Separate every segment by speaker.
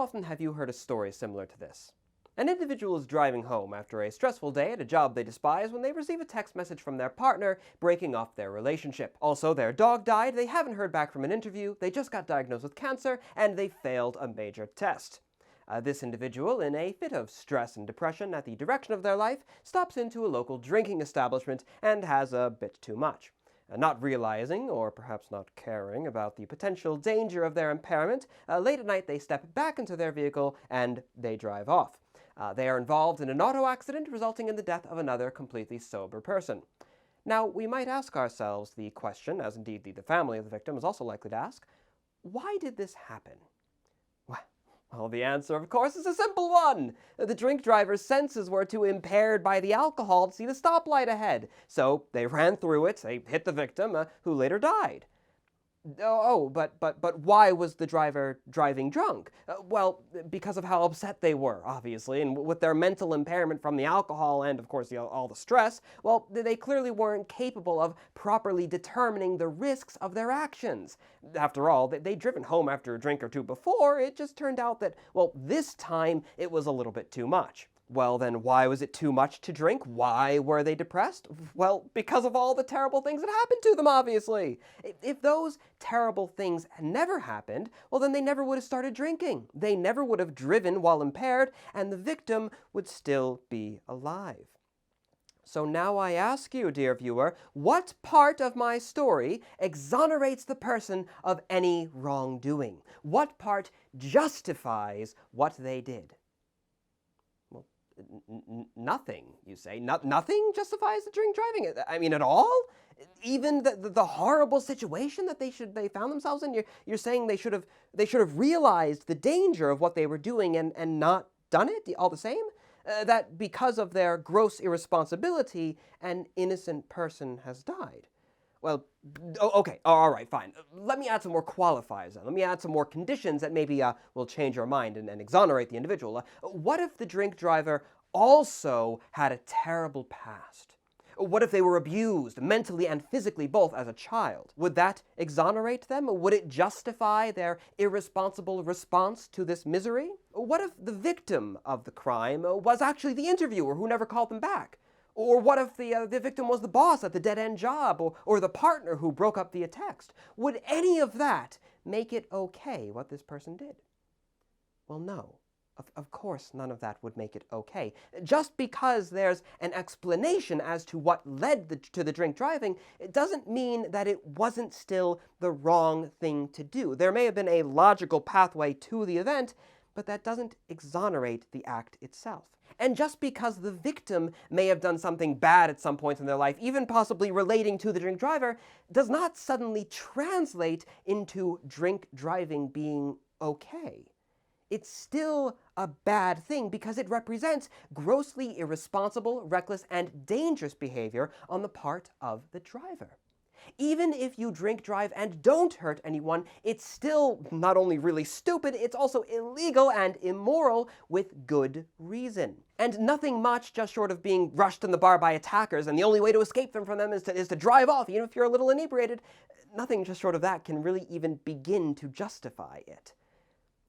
Speaker 1: often have you heard a story similar to this? An individual is driving home after a stressful day at a job they despise when they receive a text message from their partner breaking off their relationship. Also, their dog died, they haven't heard back from an interview, they just got diagnosed with cancer, and they failed a major test. This individual, in a fit of stress and depression at the direction of their life, stops into a local drinking establishment and has a bit too much. Not realizing, or perhaps not caring, about the potential danger of their impairment, late at night they step back into their vehicle and they drive off. They are involved in an auto accident resulting in the death of another completely sober person. Now, we might ask ourselves the question, as indeed the family of the victim is also likely to ask, why did this happen? Well, the answer, of course, is a simple one. The drink driver's senses were too impaired by the alcohol to see the stoplight ahead, so they ran through it, they hit the victim, who later died. But why was the driver driving drunk? Well, because of how upset they were, obviously, and with their mental impairment from the alcohol and, of course, all the stress, well, they clearly weren't capable of properly determining the risks of their actions. After all, they'd driven home after a drink or two before. It just turned out that, well, this time it was a little bit too much. Well, then why was it too much to drink? Why were they depressed? Well, because of all the terrible things that happened to them, obviously. If those terrible things never happened, well, then they never would have started drinking. They never would have driven while impaired, and the victim would still be alive. So now I ask you, dear viewer, what part of my story exonerates the person of any wrongdoing? What part justifies what they did? Nothing, you say. Nothing justifies the drink driving? I mean, at all? Even the horrible situation that they found themselves in? You're saying they should have realized the danger of what they were doing and not done it all the same? That because of their gross irresponsibility, an innocent person has died. Well, okay, all right, fine. Let me add some more qualifiers then. Let me add some more conditions that maybe will change your mind and exonerate the individual. What if the drink driver also had a terrible past? What if they were abused, mentally and physically, both as a child? Would that exonerate them? Would it justify their irresponsible response to this misery? What if the victim of the crime was actually the interviewer who never called them back? Or what if the victim was the boss at the dead-end job, or the partner who broke up via text? Would any of that make it okay, what this person did? Well, no. Of course, none of that would make it okay. Just because there's an explanation as to what led to the drink driving, it doesn't mean that it wasn't still the wrong thing to do. There may have been a logical pathway to the event, but that doesn't exonerate the act itself. And just because the victim may have done something bad at some point in their life, even possibly relating to the drink driver, does not suddenly translate into drink driving being okay. It's still a bad thing because it represents grossly irresponsible, reckless, and dangerous behavior on the part of the driver. Even if you drink drive and don't hurt anyone, it's still not only really stupid, it's also illegal and immoral with good reason. And nothing much just short of being rushed in the bar by attackers, and the only way to escape them from them is to drive off, even if you're a little inebriated. Nothing just short of that can really even begin to justify it.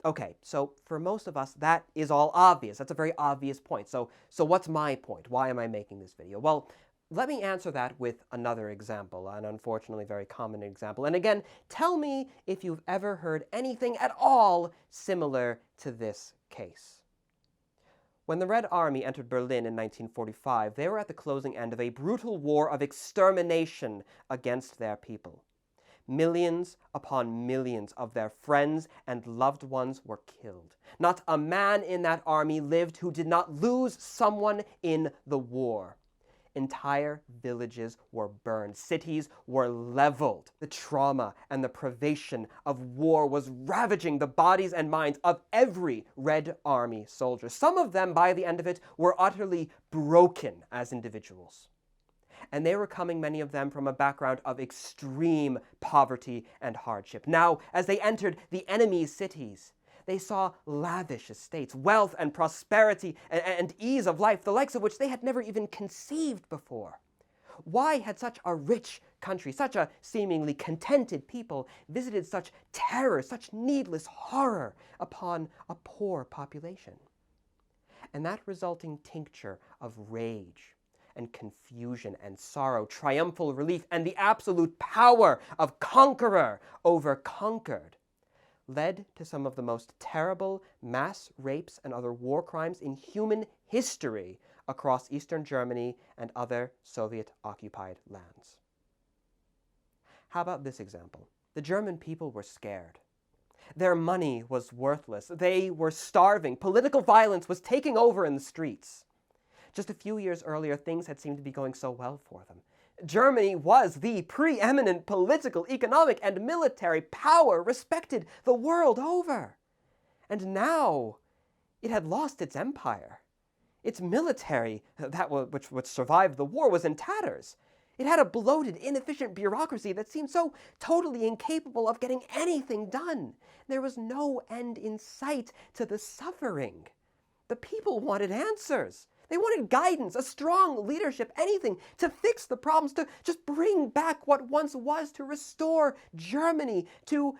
Speaker 1: Okay, so for most of us, that is all obvious. That's a very obvious point. So what's my point? Why am I making this video? Well, let me answer that with another example, an unfortunately very common example. And again, tell me if you've ever heard anything at all similar to this case. When the Red Army entered Berlin in 1945, they were at the closing end of a brutal war of extermination against their people. Millions upon millions of their friends and loved ones were killed. Not a man in that army lived who did not lose someone in the war. Entire villages were burned. Cities were leveled. The trauma and the privation of war was ravaging the bodies and minds of every Red Army soldier. Some of them, by the end of it, were utterly broken as individuals. And they were coming, many of them, from a background of extreme poverty and hardship. Now, as they entered the enemy's cities, they saw lavish estates, wealth and prosperity and ease of life, the likes of which they had never even conceived before. Why had such a rich country, such a seemingly contented people, visited such terror, such needless horror upon a poor population. And that resulting tincture of rage and confusion and sorrow, triumphal relief, and the absolute power of conqueror over conquered, led to some of the most terrible mass rapes and other war crimes in human history across Eastern Germany and other Soviet-occupied lands. How about this example? The German people were scared. Their money was worthless. They were starving. Political violence was taking over in the streets. Just a few years earlier, things had seemed to be going so well for them. Germany was the preeminent political, economic, and military power respected the world over. And now it had lost its empire. Its military, which survived the war, was in tatters. It had a bloated, inefficient bureaucracy that seemed so totally incapable of getting anything done. There was no end in sight to the suffering. The people wanted answers. They wanted guidance, a strong leadership, anything to fix the problems, to just bring back what once was, to restore Germany to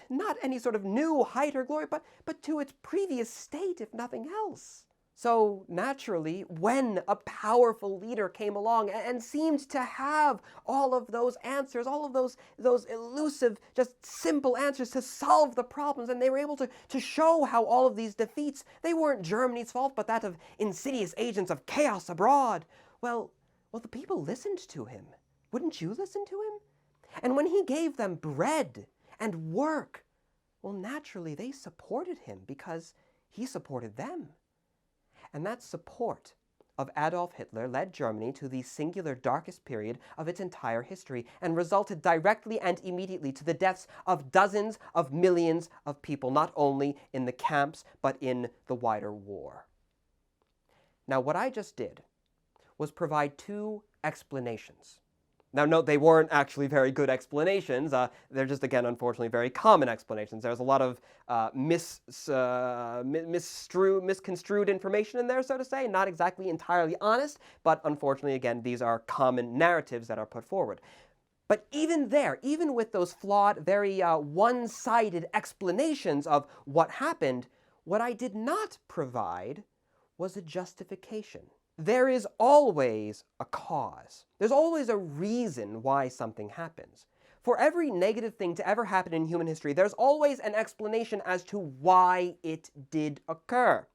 Speaker 1: not any sort of new height or glory, but to its previous state, if nothing else. So naturally, when a powerful leader came along and seemed to have all of those answers, all of those elusive, just simple answers to solve the problems, and they were able to show how all of these defeats, they weren't Germany's fault, but that of insidious agents of chaos abroad, well, the people listened to him. Wouldn't you listen to him? And when he gave them bread and work, well, naturally, they supported him because he supported them. And that support of Adolf Hitler led Germany to the singular darkest period of its entire history and resulted directly and immediately to the deaths of dozens of millions of people, not only in the camps, but in the wider war. Now, what I just did was provide two explanations. Now, note, they weren't actually very good explanations. They're just, again, unfortunately, very common explanations. There's a lot of misconstrued information in there, so to say, not exactly entirely honest, but unfortunately, again, these are common narratives that are put forward. But even there, even with those flawed, very one-sided explanations of what happened, what I did not provide was a justification. There is always a cause. There's always a reason why something happens. For every negative thing to ever happen in human history, there's always an explanation as to why it did occur.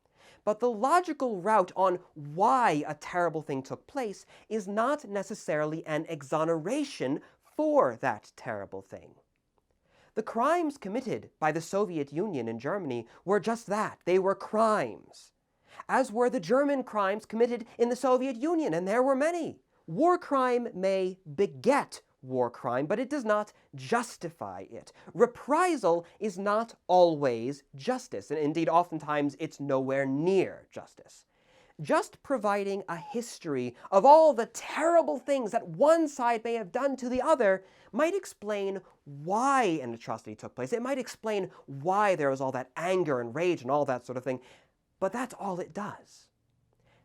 Speaker 1: But the logical route on why a terrible thing took place is not necessarily an exoneration for that terrible thing. The crimes committed by the Soviet Union in Germany were just that. They were crimes, as were the German crimes committed in the Soviet Union, and there were many. War crime may beget war crime, but it does not justify it. Reprisal is not always justice, and indeed oftentimes it's nowhere near justice. Just providing a history of all the terrible things that one side may have done to the other might explain why an atrocity took place. It might explain why there was all that anger and rage and all that sort of thing. But that's all it does.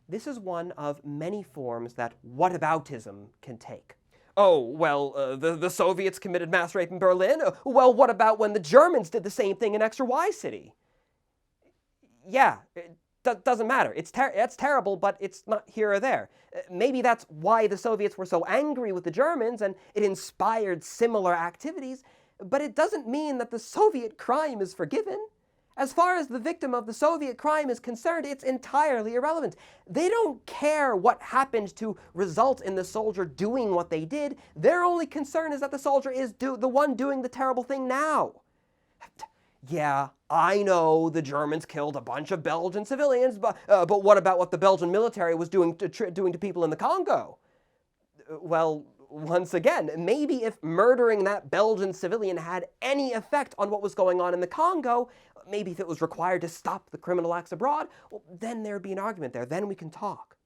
Speaker 1: This is one of many forms that whataboutism can take. Oh, well, the Soviets committed mass rape in Berlin? Well, what about when the Germans did the same thing in XY City? Yeah, it doesn't matter. It's terrible, but it's not here or there. Maybe that's why the Soviets were so angry with the Germans and it inspired similar activities, but it doesn't mean that the Soviet crime is forgiven. As far as the victim of the Soviet crime is concerned, it's entirely irrelevant. They don't care what happened to result in the soldier doing what they did. Their only concern is that the soldier is the one doing the terrible thing now. Yeah, I know the Germans killed a bunch of Belgian civilians, but what about what the Belgian military was doing to people in the Congo? Well, once again, maybe if murdering that Belgian civilian had any effect on what was going on in the Congo, maybe if it was required to stop the criminal acts abroad, well, then there'd be an argument there. Then we can talk.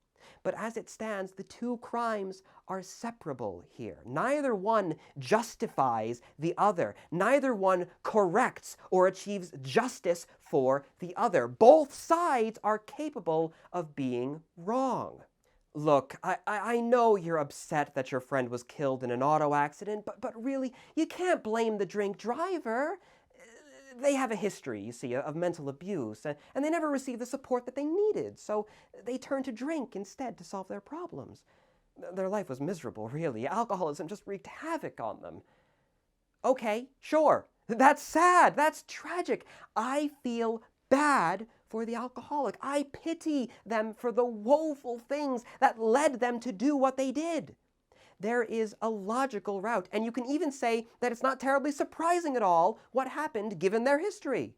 Speaker 1: But as it stands, the two crimes are separable here. Neither one justifies the other. Neither one corrects or achieves justice for the other. Both sides are capable of being wrong. Look, I know you're upset that your friend was killed in an auto accident, but really, you can't blame the drink driver. They have a history, you see, of mental abuse, and they never received the support that they needed, so they turned to drink instead to solve their problems. Their life was miserable, really. Alcoholism just wreaked havoc on them. Okay, sure. That's sad. That's tragic. I feel bad for the alcoholic. I pity them for the woeful things that led them to do what they did. There is a logical route, and you can even say that it's not terribly surprising at all what happened given their history.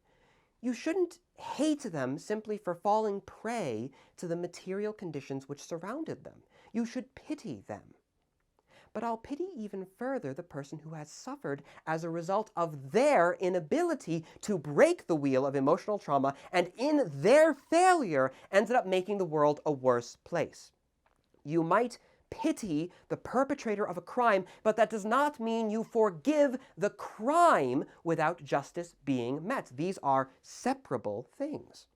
Speaker 1: You shouldn't hate them simply for falling prey to the material conditions which surrounded them. You should pity them. But I'll pity even further the person who has suffered as a result of their inability to break the wheel of emotional trauma and in their failure ended up making the world a worse place. You might pity the perpetrator of a crime, but that does not mean you forgive the crime without justice being met. These are separable things.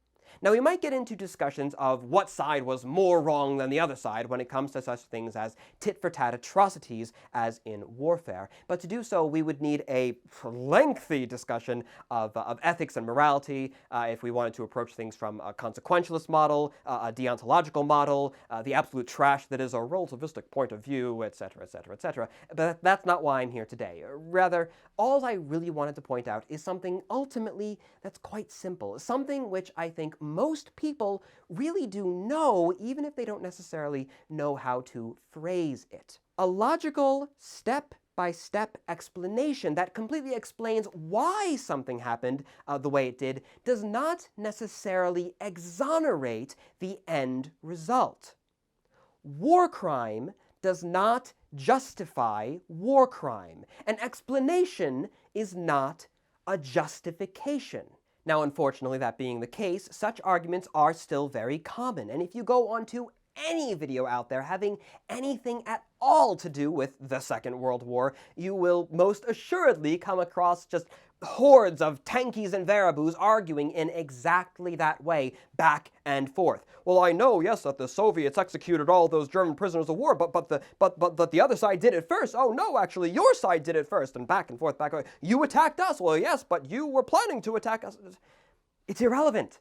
Speaker 1: Now, we might get into discussions of what side was more wrong than the other side when it comes to such things as tit-for-tat atrocities as in warfare. But to do so, we would need a lengthy discussion of ethics and morality if we wanted to approach things from a consequentialist model, a deontological model, the absolute trash that is a relativistic point of view, etc., etc., etc. But that's not why I'm here today. Rather, all I really wanted to point out is something ultimately that's quite simple, something which I think most people really do know, even if they don't necessarily know how to phrase it. A logical, step-by-step explanation that completely explains why something happened the way it did does not necessarily exonerate the end result. War crime does not justify war crime. An explanation is not a justification. Now, unfortunately, that being the case, such arguments are still very common, and if you go onto any video out there having anything at all to do with the Second World War, you will most assuredly come across just hordes of tankies and Verabus arguing in exactly that way, back and forth. Well, I know, yes, that the Soviets executed all those German prisoners of war, but the other side did it first. Oh, no, actually, your side did it first, and back and forth, back and forth. You attacked us. Well, yes, but you were planning to attack us. It's irrelevant.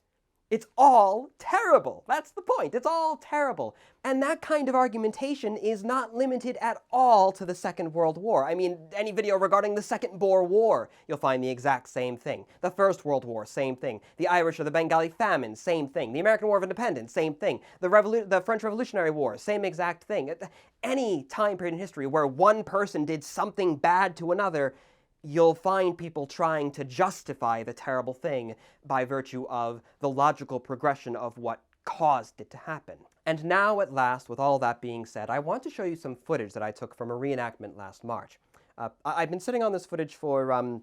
Speaker 1: It's all terrible. That's the point. It's all terrible. And that kind of argumentation is not limited at all to the Second World War. I mean, any video regarding the Second Boer War, you'll find the exact same thing. The First World War, same thing. The Irish or the Bengali famine, same thing. The American War of Independence, same thing. The French Revolutionary War, same exact thing. Any time period in history where one person did something bad to another, you'll find people trying to justify the terrible thing by virtue of the logical progression of what caused it to happen. And now, at last, with all that being said, I want to show you some footage that I took from a reenactment last March. I've been sitting on this footage for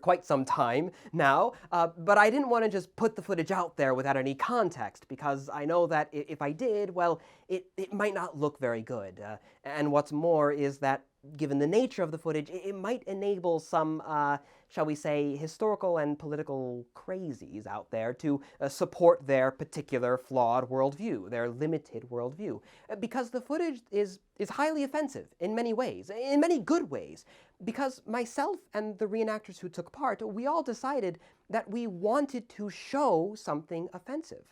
Speaker 1: quite some time now, but I didn't want to just put the footage out there without any context, because I know that if I did, well, it might not look very good. And what's more is that, given the nature of the footage, it might enable some, shall we say, historical and political crazies out there to support their particular flawed worldview, their limited worldview. Because the footage is highly offensive in many ways, in many good ways. Because myself and the reenactors who took part, we all decided that we wanted to show something offensive.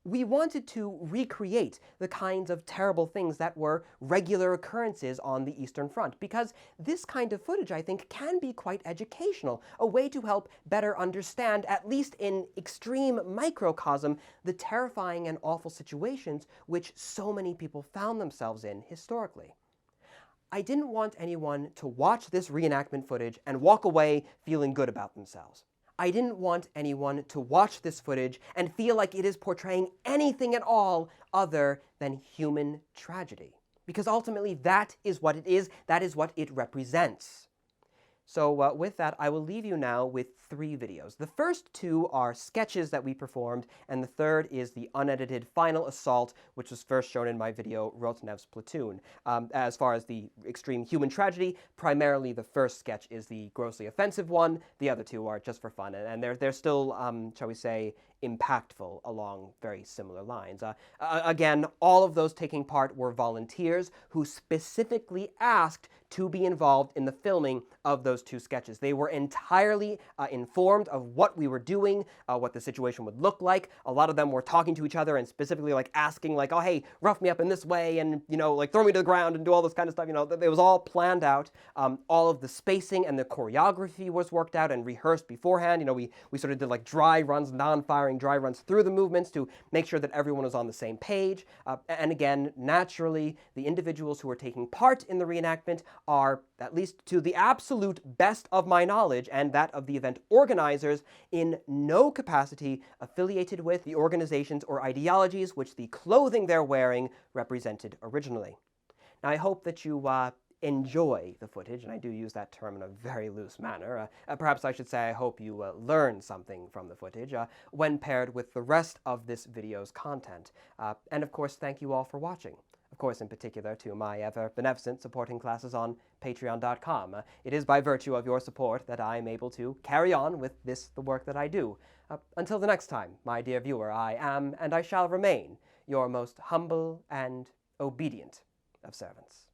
Speaker 1: We wanted to recreate the kinds of terrible things that were regular occurrences on the Eastern Front, because this kind of footage, I think, can be quite educational, a way to help better understand, at least in extreme microcosm, the terrifying and awful situations which so many people found themselves in historically. I didn't want anyone to watch this reenactment footage and walk away feeling good about themselves. I didn't want anyone to watch this footage and feel like it is portraying anything at all other than human tragedy. Because ultimately that is what it is, that is what it represents. So with that, I will leave you now with 3 videos. The first 2 are sketches that we performed, and the third is the unedited final assault, which was first shown in my video, Rotenev's Platoon. As far as the extreme human tragedy, primarily the first sketch is the grossly offensive one. The other 2 are just for fun, and they're still, shall we say, impactful along very similar lines. Again, all of those taking part were volunteers who specifically asked to be involved in the filming of those 2 sketches. They were entirely informed of what we were doing, what the situation would look like. A lot of them were talking to each other and specifically like asking like, oh hey, rough me up in this way and, you know, like throw me to the ground and do all this kind of stuff. You know, it was all planned out. All of the spacing and the choreography was worked out and rehearsed beforehand. You know, we sort of did like dry runs, non-firing dry runs through the movements to make sure that everyone was on the same page. And again, naturally, the individuals who were taking part in the reenactment are, at least to the absolute best of my knowledge and that of the event organizers, in no capacity affiliated with the organizations or ideologies which the clothing they're wearing represented originally. Now, I hope that you enjoy the footage, and I do use that term in a very loose manner. Perhaps I should say I hope you learn something from the footage when paired with the rest of this video's content. And of course, thank you all for watching. Of course, in particular, to my ever-beneficent supporting classes on Patreon.com. It is by virtue of your support that I am able to carry on with the work that I do. Until the next time, my dear viewer, I am, and I shall remain, your most humble and obedient of servants.